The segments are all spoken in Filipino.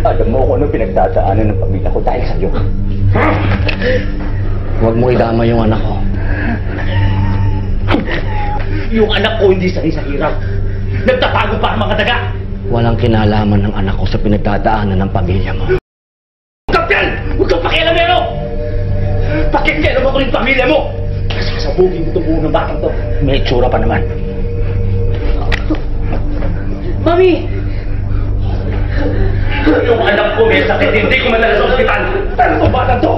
Alam mo kung anong pinagdadaanan ng pamilya ko dahil sa'yo. Huwag mo idama yung anak ko. Yung anak ko hindi sanay sa hirap. Nagtatago pa ang mga daga. Walang kinalaman ng anak ko sa pinagdadaanan ng pamilya mo. Kapyan! Huwag kang pakialamero! Pakikialam ako ng pamilya mo! Sasabugin mo itong buong ng batang to. May itsura pa naman. Mami! Yung anak ko may sakit, hindi ko madala sa ospital. Pero itong batang to!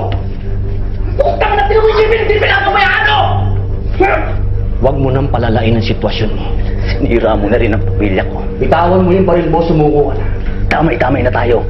Putang na tinag-isipin, hindi pinapabayaan mo! Huwag mo nang palalain ang sitwasyon mo. Sinira mo na rin ang pamilya ko. Bitawan mo yung baril mo, sumuko ka na. Damay-damay na tayo.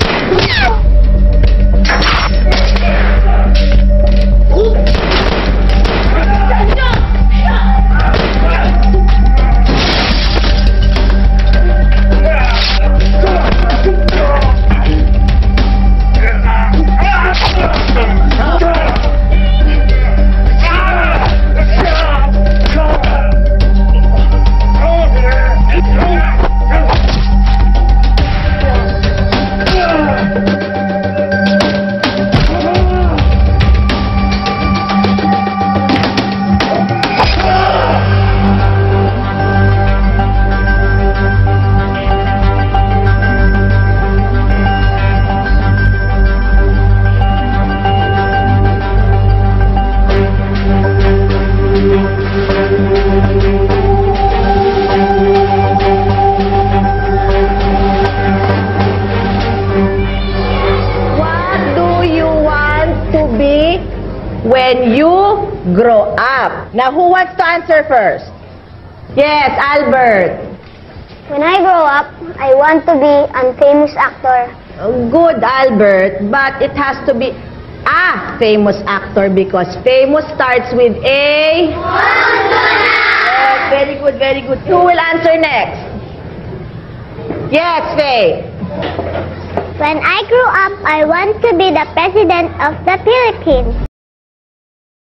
When you grow up. Now, who wants to answer first? Yes, Albert. When I grow up, I want to be a famous actor. Good, Albert. But it has to be a famous actor because famous starts with A. Yes, very good, very good. Who will answer next? Yes, Faye. When I grow up, I want to be the president of the Philippines.